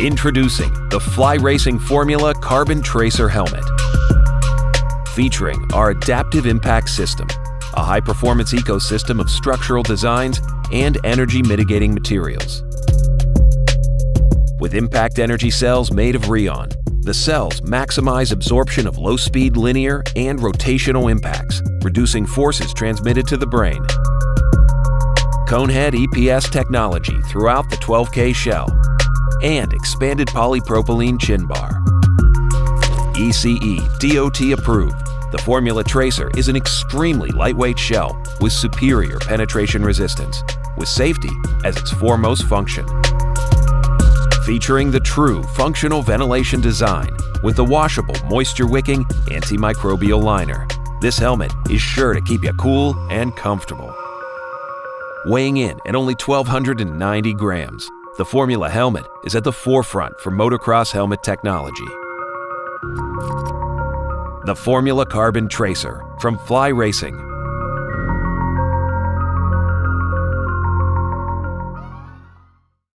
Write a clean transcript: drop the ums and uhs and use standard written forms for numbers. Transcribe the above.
Introducing the Fly Racing Formula Carbon Tracer Helmet. Featuring our Adaptive Impact System, a high-performance ecosystem of structural designs and energy-mitigating materials. With impact energy cells made of Rheon, the cells maximize absorption of low-speed linear and rotational impacts, reducing forces transmitted to the brain. Conehead EPS technology throughout the 12K shell, and expanded polypropylene chin bar. ECE DOT approved, the Formula Tracer is an extremely lightweight shell with superior penetration resistance, with safety as its foremost function. Featuring the true functional ventilation design with the washable moisture-wicking antimicrobial liner, this helmet is sure to keep you cool and comfortable. Weighing in at only 1,290 grams, the Formula helmet is at the forefront for motocross helmet technology. The Formula Carbon Tracer from Fly Racing.